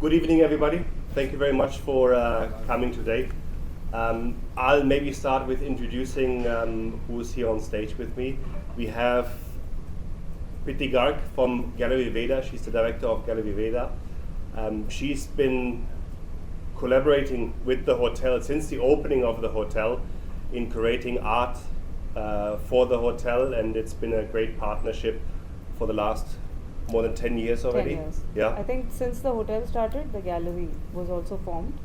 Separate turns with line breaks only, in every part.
Good evening, everybody. Thank you very much for coming today. I'll maybe start with introducing who's here on stage with me. We have Ms.Preeti Garg from Gallery Veda. She's the director of Gallery Veda. She's been collaborating with the hotel since the opening of the hotel in creating art for the hotel, and it's been a great partnership for the last more than 10 years already.
10 years.
Yeah.
I think since the hotel started, the gallery was also formed.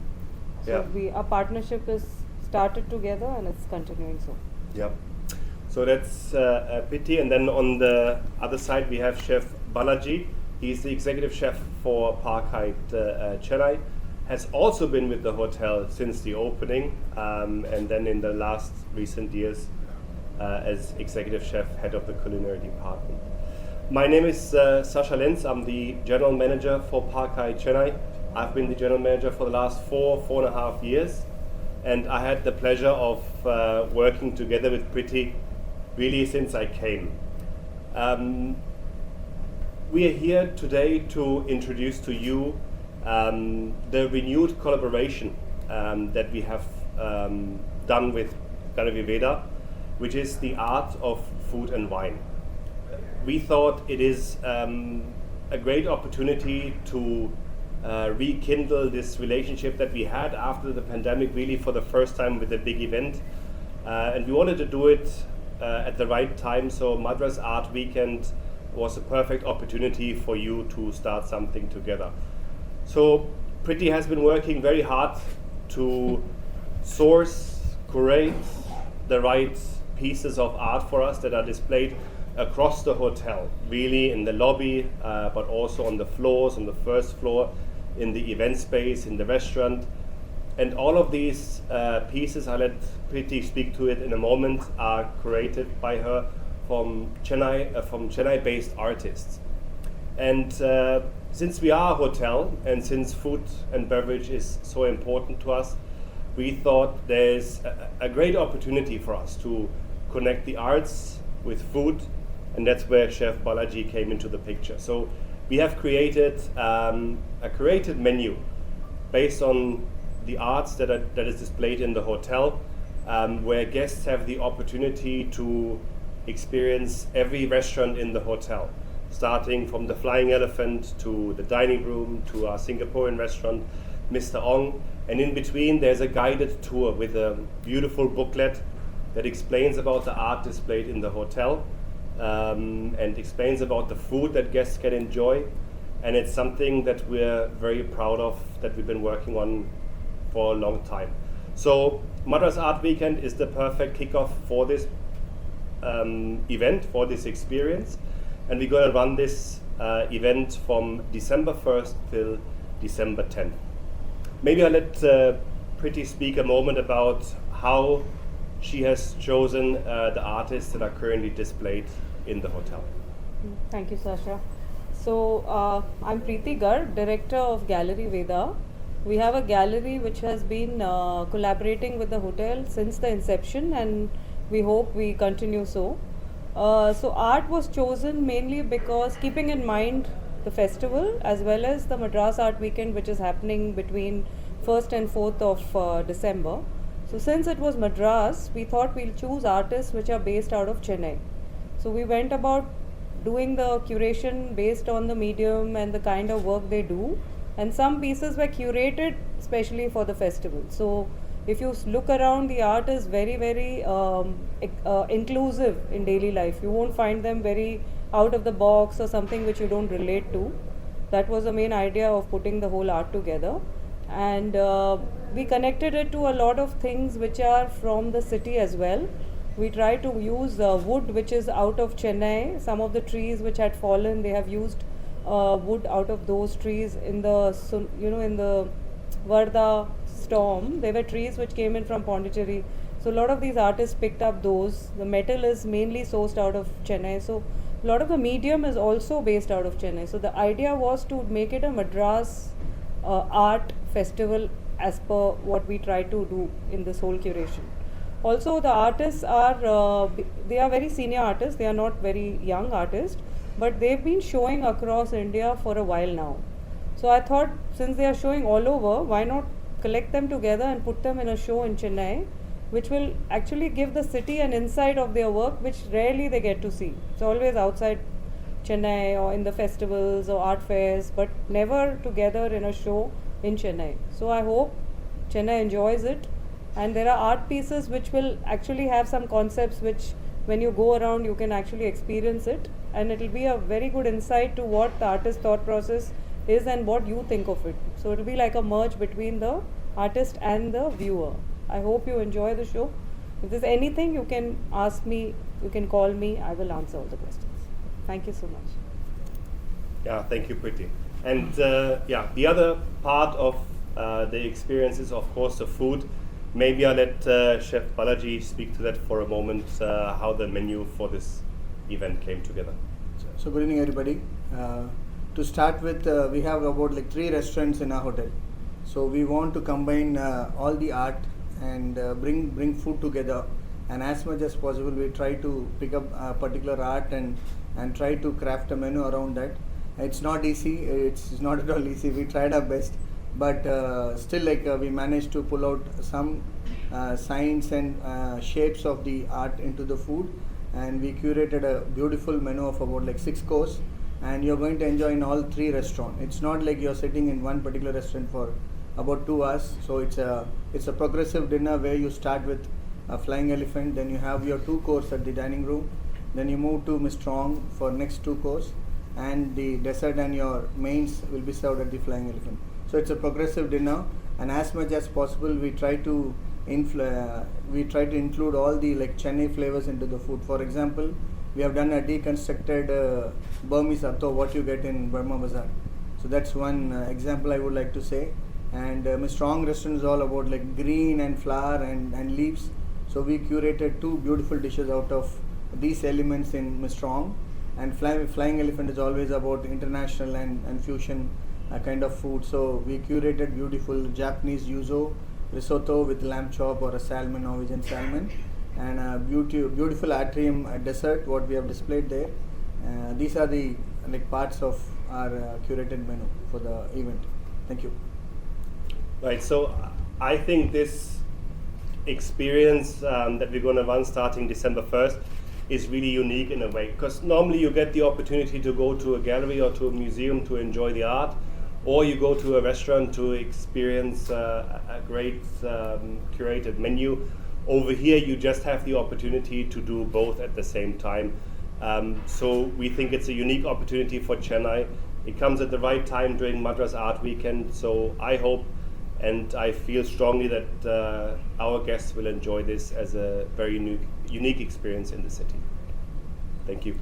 So our partnership is started together and it's continuing so.
Yeah. So that's Preeti, and then on the other side we have Chef Balaji. He's the executive chef for Hyatt Chennai. Has also been with the hotel since the opening, and then in the last recent years as executive chef, head of the culinary department. My name is Sascha Lenz. I'm the general manager for Hyatt Chennai. I've been the general manager for the last four and a half years, and I had the pleasure of working together with Preeti really since I came. We are here today to introduce to you the renewed collaboration that we have done with Gallery Veda, which is the art of food and wine. We thought it is a great opportunity to rekindle this relationship that we had after the pandemic, really for the first time with a big event. And we wanted to do it at the right time, so Madras Art Weekend was a perfect opportunity for you to start something together. So Preeti has been working very hard to source, curate the right pieces of art for us that are displayed across the hotel, really in the lobby, but also on the floors, on the first floor, in the event space, in the restaurant. And all of these pieces, I'll let Preeti speak to it in a moment, are created by her from Chennai-based artists. And since we are a hotel, and since food and beverage is so important to us, we thought there's a great opportunity for us to connect the arts with food, and that's where Chef Balaji came into the picture. So we have created a created menu based on the arts that is displayed in the hotel, where guests have the opportunity to experience every restaurant in the hotel, starting from the Flying Elephant to the dining room to our Singaporean restaurant, Mr. Ong. And in between there's a guided tour with a beautiful booklet that explains about the art displayed in the hotel, and explains about the food that guests can enjoy. And it's something that we're very proud of, that we've been working on for a long time. So Madras Art Weekend is the perfect kickoff for this event, for this experience. And we're going to run this event from December 1st till December 10th. Maybe I'll let Preeti speak a moment about how she has chosen the artists that are currently displayed in the hotel.
Thank you, Sasha. So I'm Ms.Preeti Garg, director of Gallery Veda. We have a gallery which has been collaborating with the hotel since the inception, and we hope we continue so. So art was chosen mainly because, keeping in mind the festival as well as the Madras Art Weekend, which is happening between 1st and 4th of December. So since it was Madras, we thought we'll choose artists which are based out of Chennai. So we went about doing the curation based on the medium and the kind of work they do, and some pieces were curated especially for the festival. So if you look around, the art is very, very inclusive in daily life. You won't find them very out of the box or something which you don't relate to. That was the main idea of putting the whole art together. And we connected it to a lot of things which are from the city as well. We try to use wood which is out of Chennai. Some of the trees which had fallen, they have used wood out of those trees in the, in the Veda storm. There were trees which came in from Pondicherry. So a lot of these artists picked up those. The metal is mainly sourced out of Chennai. So a lot of the medium is also based out of Chennai. So the idea was to make it a Madras art festival as per what we try to do in this whole curation. Also, the artists are, they are very senior artists. They are not very young artists, but they've been showing across India for a while now. So I thought, since they are showing all over, why not collect them together and put them in a show in Chennai, which will actually give the city an insight of their work, which rarely they get to see. It's always outside Chennai or in the festivals or art fairs, but never together in a show in Chennai. So I hope Chennai enjoys it, and there are art pieces which will actually have some concepts which, when you go around, you can actually experience it, and it will be a very good insight to what the artist's thought process is and what you think of it. So it will be like a merge between the artist and the viewer. I hope you enjoy the show. If there's anything, you can ask me, you can call me, I will answer all the questions. Thank you so much.
Yeah, thank you, Preeti. And the other part of the experience is, of course, the food. Maybe I'll let Chef Balaji speak to that for a moment, how the menu for this event came together.
So good evening, everybody. To start with, we have about 3 restaurants in our hotel. So we want to combine all the art and bring food together. And as much as possible, we try to pick up a particular art and try to craft a menu around that. It's not easy. It's not at all easy. We tried our best, but still, we managed to pull out some signs and shapes of the art into the food, and we curated a beautiful menu of about 6 course, and you're going to enjoy in all 3 restaurants. It's not like you're sitting in one particular restaurant for about 2 hours. So it's a progressive dinner where you start with a flying elephant, then you have your 2 course at the dining room, then you move to Mr. for next 2 course, and the dessert and your mains will be served at the flying elephant. So it's a progressive dinner, and as much as possible we try to include all the Chennai flavors into the food. For example, we have done a deconstructed Burmese atto, what you get in Burma Bazaar. So that's one example I would like to say. And Mr. restaurant is all about green and flower and leaves. So we curated 2 beautiful dishes out of these elements in Mr. And flying elephant is always about international and fusion kind of food. So we curated beautiful Japanese yuzu risotto with lamb chop or a salmon, Norwegian salmon, and a beautiful atrium dessert what we have displayed there. These are the parts of our curated menu for the event. Thank you.
Right, so I think this experience that we're going to run starting December 1st is really unique in a way, because normally you get the opportunity to go to a gallery or to a museum to enjoy the art, or you go to a restaurant to experience a great curated menu. Over here you just have the opportunity to do both at the same time. So we think it's a unique opportunity for Chennai. It comes at the right time during Madras Art Weekend, so I hope and I feel strongly that our guests will enjoy this as a very unique experience in the city. Thank you.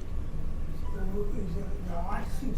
So the art seems